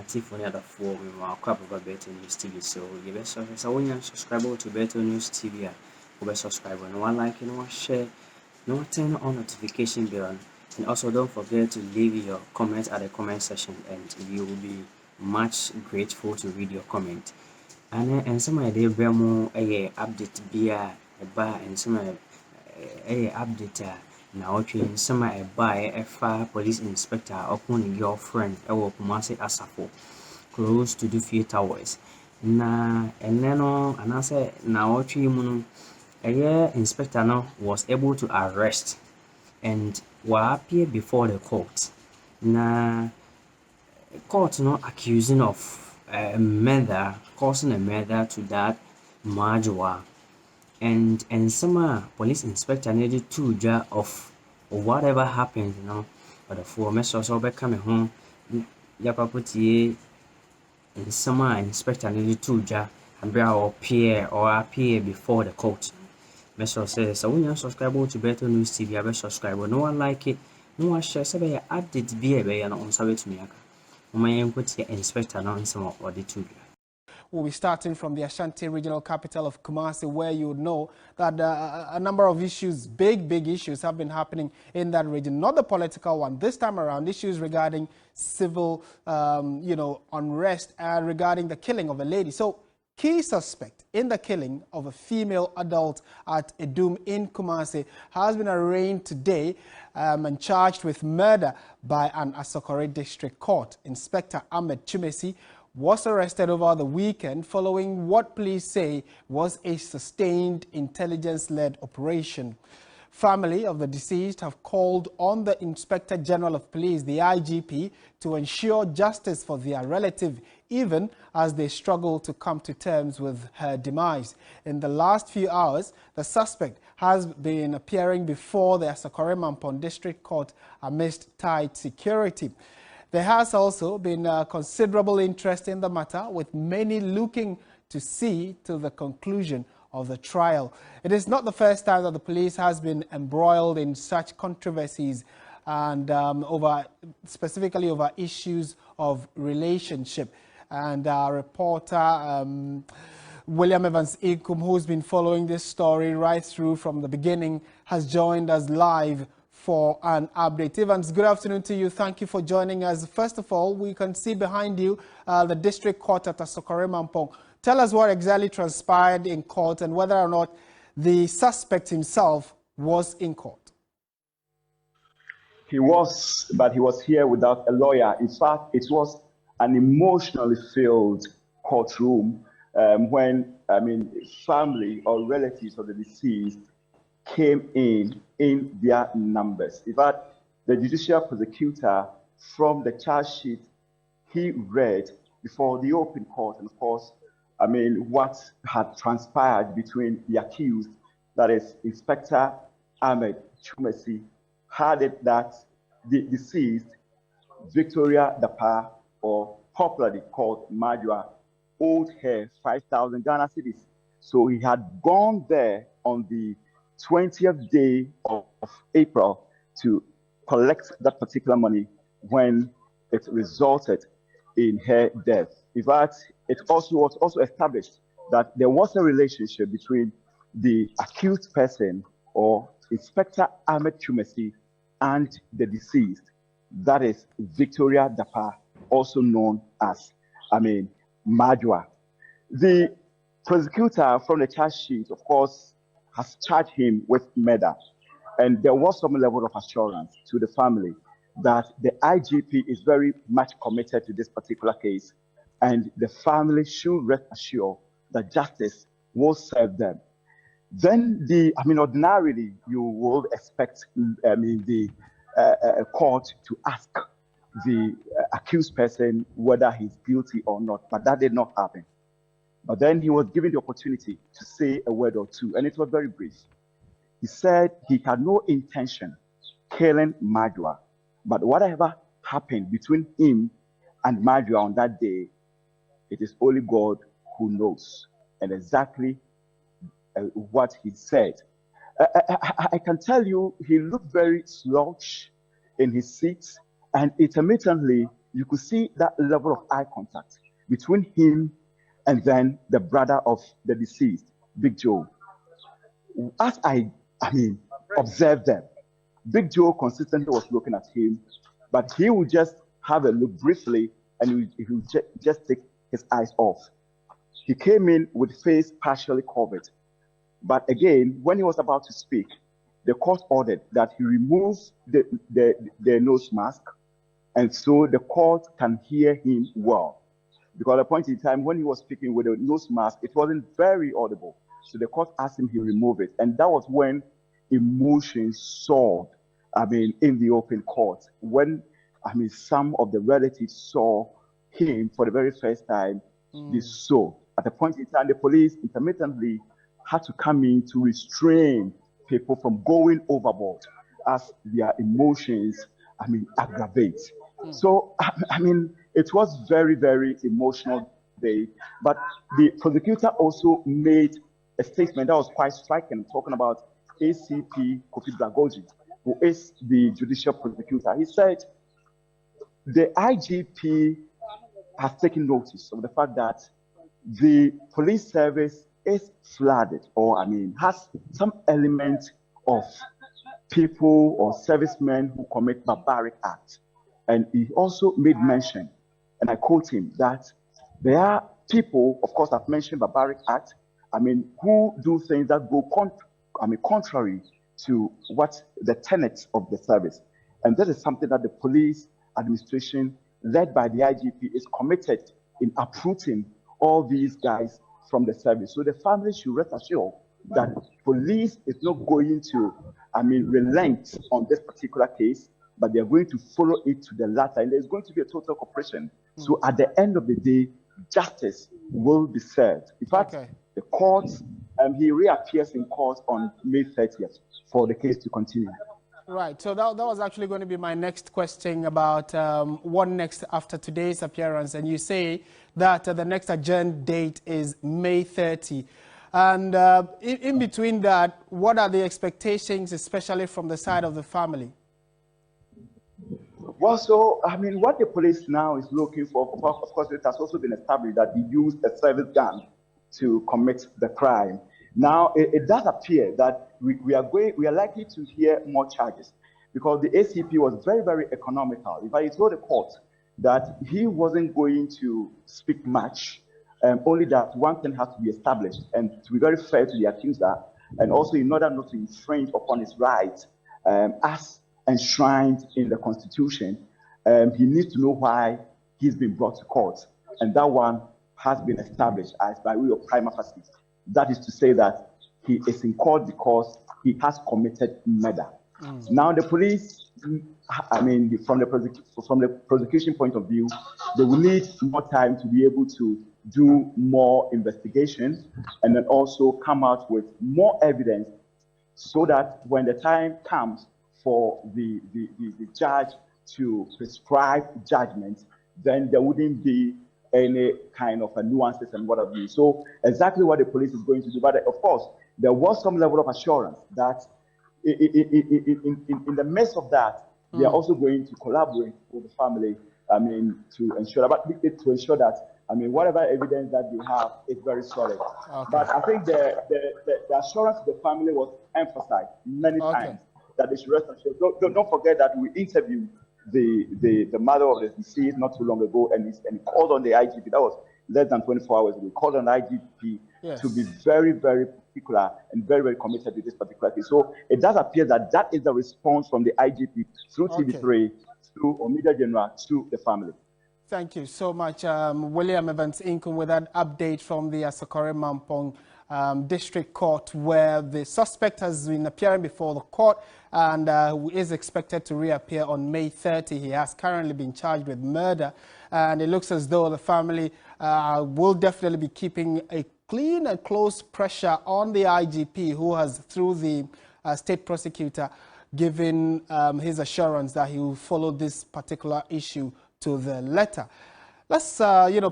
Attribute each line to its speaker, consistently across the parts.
Speaker 1: Tiffany at the four we will crap about Better News TV. So you best so when you subscribe to Better News TV, you best subscribe and one like and one share, no turn on notification bell. And also don't forget to leave your comments at the comment section and we will be much grateful to read your comment. And some idea more a update be a bar and some a update na ɔtwe nsɛm a ɛbaeɛ ɛfa police inspector a ɔko ne girlfriend ɛwɔ Kumasi Asafo close to Dufie Towers na ɛnɛ no anaasɛ na ɔtwe mu no ɛyɛ inspector no was able to arrest and appear before the court na court no accusing of murder, causing a murder to that Madwoa. And some police inspector needed to judge of whatever happened, but the four messages over coming home, Yapaputi and some inspector needed to judge and appear before the court. Message says, so when you subscribe to Better News TV, I will subscribe. No one like it, no one share. Say, update be a and on Saturday to me. My inspector now in some of the two.
Speaker 2: We'll be starting from the Ashanti regional capital of Kumasi, where you know that a number of issues, big issues have been happening in that region. Not the political one. This time around, issues regarding civil, unrest and regarding the killing of a lady. So, key suspect in the killing of a female adult at Edum in Kumasi has been arraigned today and charged with murder by an Asokore District Court. Inspector Ahmed Chumesi was arrested over the weekend following what police say was a sustained intelligence-led operation. Family of the deceased have called on the Inspector General of Police, the IGP, to ensure justice for their relative, even as they struggle to come to terms with her demise. In the last few hours, the suspect has been appearing before the Asokore Mampon District Court amidst tight security. There has also been considerable interest in the matter, with many looking to see to the conclusion of the trial. It is not the first time that the police has been embroiled in such controversies and specifically over issues of relationship. And our reporter William Evans Ikum, who's been following this story right through from the beginning, has joined us live for an update. Evans, good afternoon to you. Thank you for joining us. First of all, we can see behind you the district court at Asokore Mampong. Tell us what exactly transpired in court and whether or not the suspect himself was in court.
Speaker 3: He was, but he was here without a lawyer. In fact, it was an emotionally filled courtroom when, family or relatives of the deceased came in their numbers. In fact, the judicial prosecutor from the charge sheet he read before the open court, and of course, what had transpired between the accused, that is Inspector Ahmed Chumesi, had it that the deceased, Victoria Dapa, or popularly called Madwoa, owed her 5,000 Ghana cedis. So he had gone there on the 20th day of April to collect that particular money when it resulted in her death. In fact, it was also established that there was a relationship between the accused person, or Inspector Ahmed Chumesi, and the deceased, that is Victoria Dapa, also known as Madwoa. The prosecutor from the charge sheet, of course, has charged him with murder. And there was some level of assurance to the family that the IGP is very much committed to this particular case, and the family should rest assured that justice will serve them. Then ordinarily you would expect the court to ask the accused person whether he's guilty or not, but that did not happen. But then he was given the opportunity to say a word or two, and it was very brief. He said he had no intention killing Madwoa, but whatever happened between him and Madwoa on that day, it is only God who knows. And exactly what he said. I can tell you, he looked very slouched in his seat, and intermittently you could see that level of eye contact between him and then the brother of the deceased, Big Joe. As I mean, observed them, Big Joe consistently was looking at him, but he would just have a look briefly and he would just take his eyes off. He came in with face partially covered. But again, when he was about to speak, the court ordered that he remove the nose mask, and so the court can hear him well. Because at the point in time when he was speaking with a nose mask, it wasn't very audible. So the court asked him to remove it. And that was when emotions soared, in the open court. When, some of the relatives saw him for the very first time, they saw. At the point in time, the police intermittently had to come in to restrain people from going overboard as their emotions, aggravate. So, it was very, very emotional day. But the prosecutor also made a statement that was quite striking, talking about ACP Kofi Blagoji, who is the judicial prosecutor. He said the IGP has taken notice of the fact that the police service is flooded, or has some element of people or servicemen who commit barbaric acts. And he also made mention, and I quote him, that there are people, of course, I've mentioned barbaric acts, who do things that go contrary to what the tenets of the service. And that is something that the police administration, led by the IGP, is committed in uprooting all these guys from the service. So the family should rest assured that police is not going to, relent on this particular case, but they're going to follow it to the latter, and there's going to be a total cooperation. So at the end of the day, justice will be served. In fact, the courts, he reappears in court on May 30th for the case to continue.
Speaker 2: Right, so that was actually going to be my next question about what next after today's appearance. And you say that the next adjourned date is May 30. And in between that, what are the expectations, especially from the side of the family?
Speaker 3: Well, so, what the police now is looking for, of course, it has also been established that he used a service gun to commit the crime. Now, it does appear that we are likely to hear more charges, because the ACP was very, very economical. In fact, he told the court that he wasn't going to speak much, only that one thing has to be established, and to be very fair to the accuser, and also in order not to infringe upon his rights as enshrined in the Constitution, he needs to know why he's been brought to court. And that one has been established as by way of prima facie. That is to say that he is in court because he has committed murder. Now the police, from the prosecution point of view, they will need more time to be able to do more investigation and then also come out with more evidence, so that when the time comes for the judge to prescribe judgment, then there wouldn't be any kind of nuances and what have you. So exactly what the police is going to do. But of course, there was some level of assurance that in the midst of that, they are also going to collaborate with the family, to ensure that, whatever evidence that they have is very solid. Okay. But I think the assurance of the family was emphasized many times, that they should rest assured. Don't forget that we interviewed the mother of the deceased not too long ago, and he called on the IGP. That was less than 24 hours ago. He called on the IGP to be very, very particular and very, very committed to this particular case. So it does appear that that is the response from the IGP through TV3, through Omega General, to the family.
Speaker 2: Thank you so much, William Evans Inkum, with that update from the Asokore Mampong District Court, where the suspect has been appearing before the court and is expected to reappear on May 30. He has currently been charged with murder, and it looks as though the family will definitely be keeping a clean and close pressure on the IGP, who has, through the state prosecutor, given his assurance that he will follow this particular issue to the letter. Let's,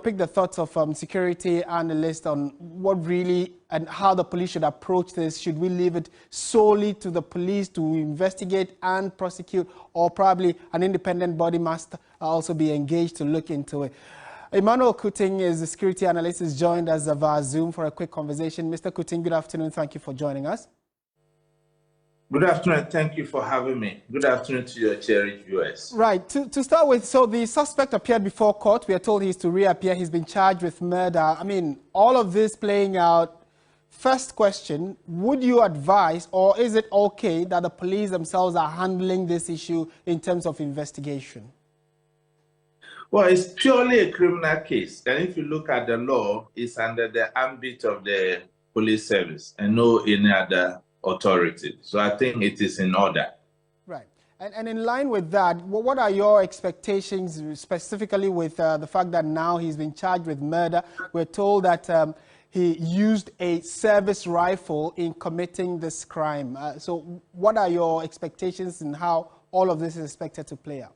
Speaker 2: pick the thoughts of security analysts on what really and how the police should approach this. Should we leave it solely to the police to investigate and prosecute, or probably an independent body must also be engaged to look into it? Emmanuel Kuting is the security analyst, is joined us via Zoom for a quick conversation. Mr. Kuting, good afternoon. Thank you for joining us.
Speaker 4: Good afternoon. Thank you for having me. Good afternoon to your cherished viewers.
Speaker 2: Right. To start with, so the suspect appeared before court. We are told he's to reappear. He's been charged with murder. I mean, all of this playing out. First question, would you advise, or is it okay that the police themselves are handling this issue in terms of investigation?
Speaker 4: Well, it's purely a criminal case. And if you look at the law, it's under the ambit of the police service and no any other authority. So I think it is in order.
Speaker 2: Right. And in line with that, what are your expectations specifically with the fact that now he's been charged with murder? We're told that he used a service rifle in committing this crime. So what are your expectations and how all of this is expected to play out?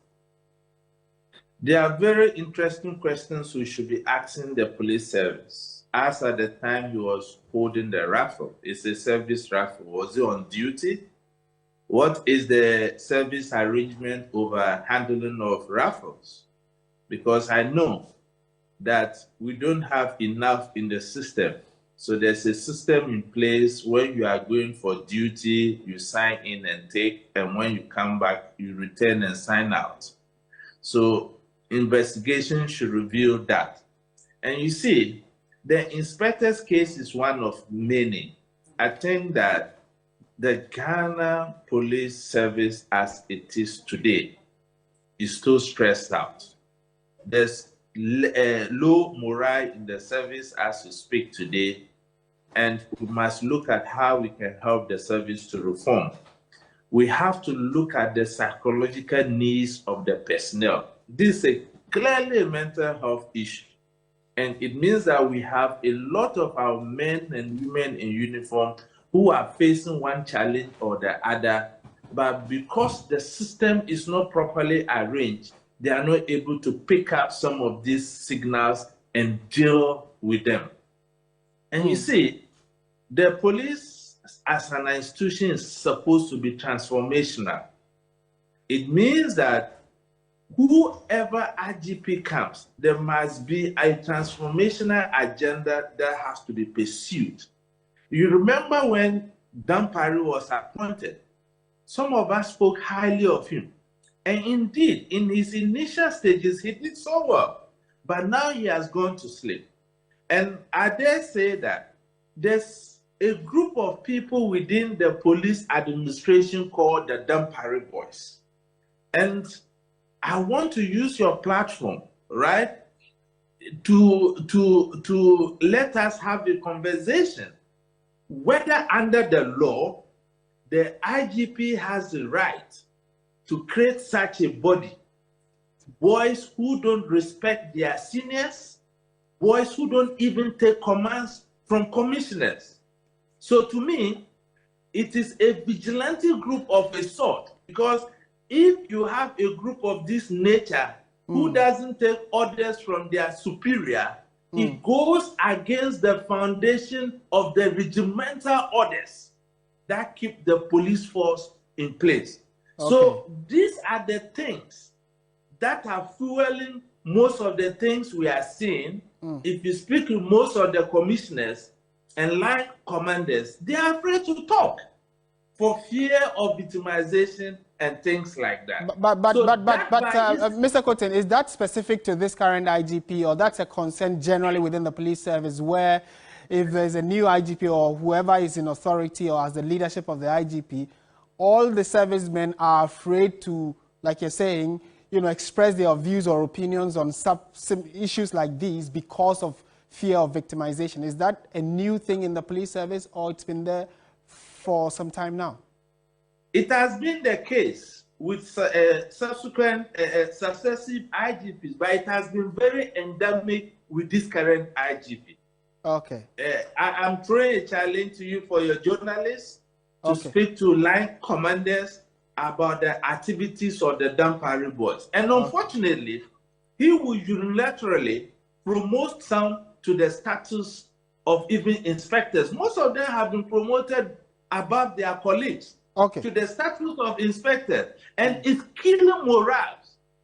Speaker 4: There are very interesting questions we should be asking the police service. As at the time he was holding the rifle, it's a service rifle. Was he on duty? What is the service arrangement over handling of rifles? Because I know that we don't have enough in the system. So there's a system in place. When you are going for duty, you sign in and take, and when you come back, you return and sign out. So investigation should reveal that. And you see, the inspector's case is one of many. I think that the Ghana Police Service as it is today is too stressed out. There's low morale in the service as we speak today, and we must look at how we can help the service to reform. We have to look at the psychological needs of the personnel. This is clearly a mental health issue. And it means that we have a lot of our men and women in uniform who are facing one challenge or the other, but because the system is not properly arranged, they are not able to pick up some of these signals and deal with them. And you see, the police as an institution is supposed to be transformational. It means that whoever IGP comes, there must be a transformational agenda that has to be pursued. You remember when Dampari was appointed, some of us spoke highly of him. And indeed, in his initial stages, he did so well. But now he has gone to sleep. And I dare say that there's a group of people within the police administration called the Dampari Boys. And I want to use your platform, right, to let us have a conversation whether under the law, the IGP has the right to create such a body. Boys who don't respect their seniors, boys who don't even take commands from commissioners. So to me, it is a vigilante group of a sort, because if you have a group of this nature who doesn't take orders from their superior, it goes against the foundation of the regimental orders that keep the police force in place. Okay. So these are the things that are fueling most of the things we are seeing. If you speak to most of the commissioners and line commanders, they are afraid to talk for fear of victimization and things like that. But
Speaker 2: Mr. Kuting, is that specific to this current IGP, or that's a concern generally within the police service, where if there's a new IGP or whoever is in authority or has the leadership of the IGP, all the servicemen are afraid to, like you're saying, express their views or opinions on issues like these because of fear of victimization? Is that a new thing in the police service, or it's been there for some time now?
Speaker 4: It has been the case with subsequent successive IGPs, but it has been very endemic with this current IGP.
Speaker 2: Okay.
Speaker 4: I'm throwing a challenge to you for your journalists to speak to line commanders about the activities of the Dampari Boys. And unfortunately, he will unilaterally promote some to the status of even inspectors. Most of them have been promoted above their colleagues to the status of inspector, and it's killing morale.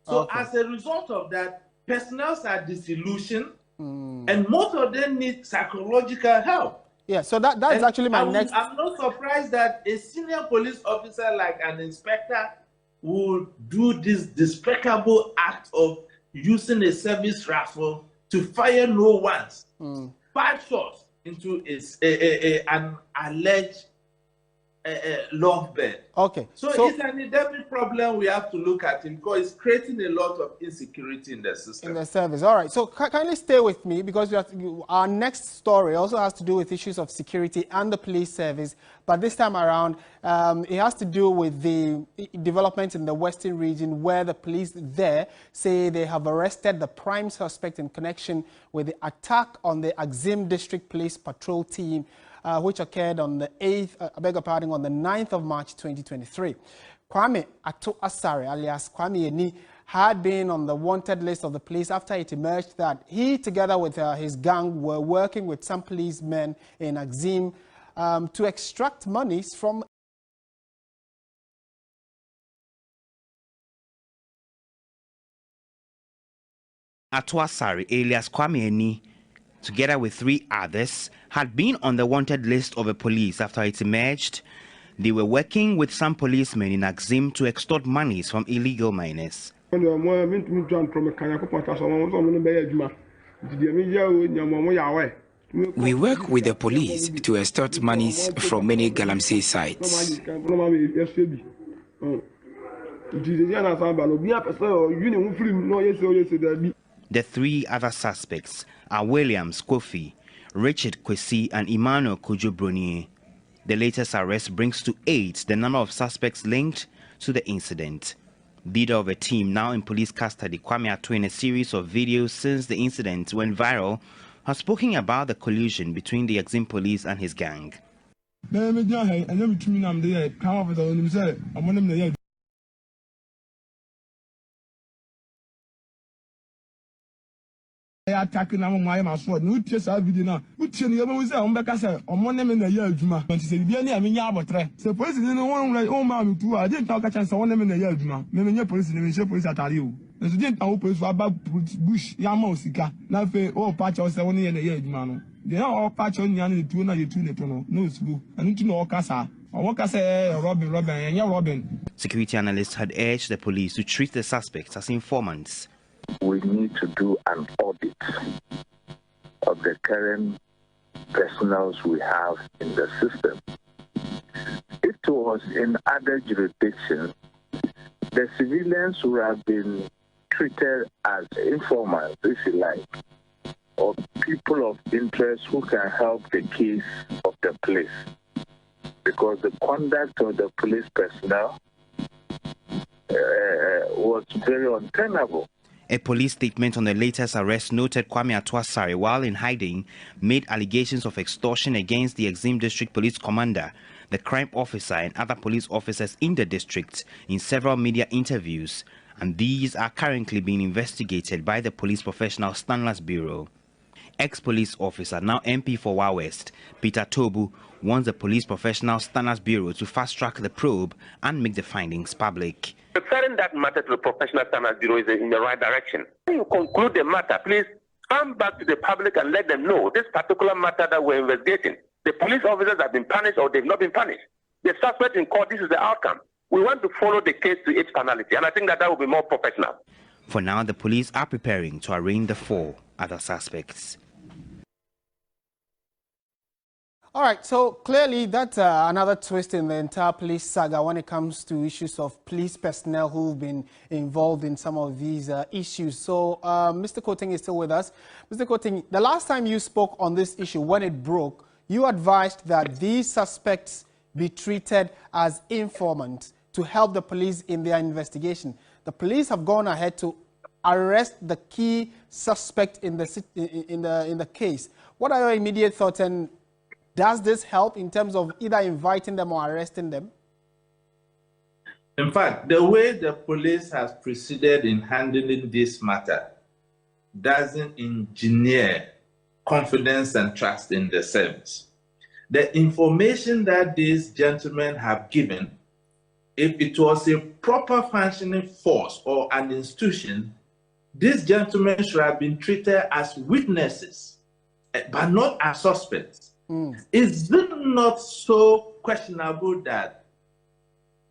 Speaker 4: So as a result of that, personnel are disillusioned, and most of them need psychological help.
Speaker 2: Yeah, so that's actually my next.
Speaker 4: I'm not surprised that a senior police officer like an inspector will do this despicable act of using a service rifle to fire no one's 5 shots into an alleged lovebird. So it's an endemic problem we have to look at because it's creating a lot of insecurity in the system.
Speaker 2: In the service. All right. So kindly stay with me because our next story also has to do with issues of security and the police service. But this time around, it has to do with the developments in the Western region where the police there say they have arrested the prime suspect in connection with the attack on the Axim District Police Patrol Team, which occurred on the 9th of March 2023. Kwame Asare, alias Kwame Eni, had been on the wanted list of the police after it emerged that he, together with his gang, were working with some policemen in Axim to extract monies from
Speaker 5: Atwasari, alias Kwame Eni, together with 3 others, had been on the wanted list of the police after it emerged they were working with some policemen in Axim to extort monies from illegal miners.
Speaker 6: We
Speaker 7: work with the police to extort monies from many Galamsey sites.
Speaker 5: The 3 other suspects are Williams Kofi, Richard Kwesi, and Emmanuel Kujobroni. The latest arrest brings to 8 the number of suspects linked to the incident. Leader of a team now in police custody, Kwame Ato, in a series of videos since the incident went viral, has spoken about the collusion between the Axim police and his gang.
Speaker 6: Attacking my sword. No chase our video now. Which you was on back as a money in the year, Juma. But she said, Biani, I mean, Yabotre. Suppose in one like, oh, mammy, too. I didn't talk a chance on them in the year, Juma. Maybe your police in the police at you. And she didn't open for about bush, Yamosika. Now, all patch or 7 years in the year, Jumano. They are all patch on Yan, 2 and 2 no school. I need to know Casa. Or what I say, Robin, and your Robin.
Speaker 5: Security analysts had urged the police to treat the suspects as informants.
Speaker 8: We need to do an audit of the current personnel we have in the system. If it was in other jurisdictions, the civilians would have been treated as informants, if you like, or people of interest who can help the case of the police. Because the conduct of the police personnel was very untenable.
Speaker 5: A police statement on the latest arrest noted Kwame Atwasari, while in hiding, made allegations of extortion against the Axim District Police Commander, the crime officer, and other police officers in the district in several media interviews, and these are currently being investigated by the Police Professional Standards Bureau. Ex-police officer, now MP for Wa West, Peter Tobu, wants the Police Professional Standards Bureau to fast-track the probe and make the findings public.
Speaker 9: Referring that matter to the Professional Standards Bureau is in the right direction. When you conclude the matter, please come back to the public and let them know this particular matter that we're investigating. The police officers have been punished or they've not been punished. The suspect in court, this is the outcome. We want to follow the case to its finality, and I think that will be more professional.
Speaker 5: For now, the police are preparing to arraign the 4 other suspects.
Speaker 2: All right, so clearly that's another twist in the entire police saga when it comes to issues of police personnel who've been involved in some of these issues. So Mr. Koting is still with us. Mr. Koting, the last time you spoke on this issue when it broke, you advised that these suspects be treated as informants to help the police in their investigation. The police have gone ahead to arrest the key suspect in the case. What are your immediate thoughts, and does this help in terms of either inviting them or arresting them?
Speaker 4: In fact, the way the police has proceeded in handling this matter doesn't engineer confidence and trust in the service. The information that these gentlemen have given, if it was a proper functioning force or an institution, these gentlemen should have been treated as witnesses, but not as suspects. Is it not so questionable that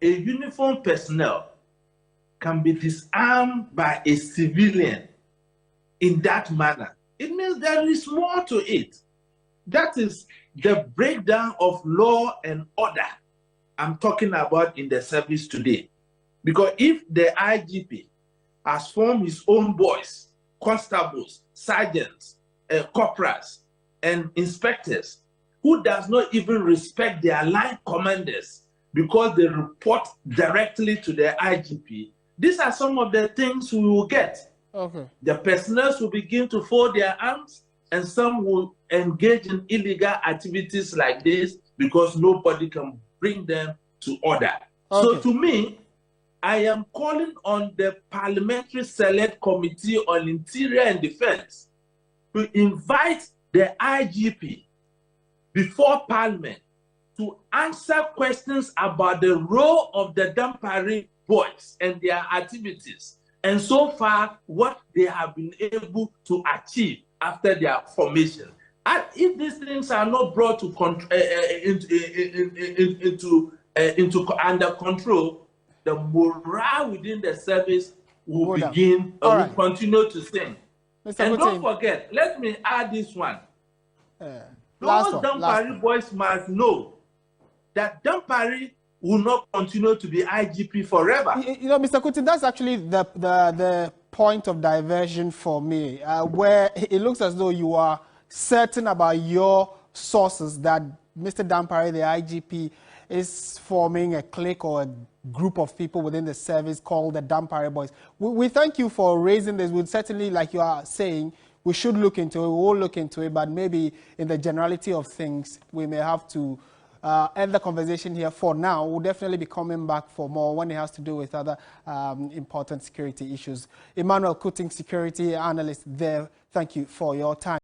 Speaker 4: a uniformed personnel can be disarmed by a civilian in that manner? It means there is more to it. That is the breakdown of law and order I'm talking about in the service today. Because if the IGP has formed his own boys, constables, sergeants, corporals, and inspectors, who does not even respect their line commanders because they report directly to the IGP, these are some of the things we will get.
Speaker 2: Okay.
Speaker 4: The personnel will begin to fold their arms, and some will engage in illegal activities like this because nobody can bring them to order.
Speaker 2: Okay.
Speaker 4: So to me, I am calling on the Parliamentary Select Committee on Interior and Defense to invite the IGP before Parliament to answer questions about the role of the Dampari boys and their activities, and so far what they have been able to achieve after their formation. And if these things are not brought to into under control, the morale within the service will begin will continue to sink. And don't forget, let me add this one. Those Dampari boys must know that Dampari will not continue to be IGP forever.
Speaker 2: You know, Mr. Kuti, that's actually the point of diversion for me, where it looks as though you are certain about your sources that Mr. Dampari, the IGP, is forming a clique or a group of people within the service called the Dampari Boys. We thank you for raising this. We'd certainly, like you are saying, we should look into it. We will look into it, but maybe in the generality of things, we may have to end the conversation here for now. We'll definitely be coming back for more when it has to do with other important security issues. Emmanuel Kuting, security analyst there. Thank you for your time.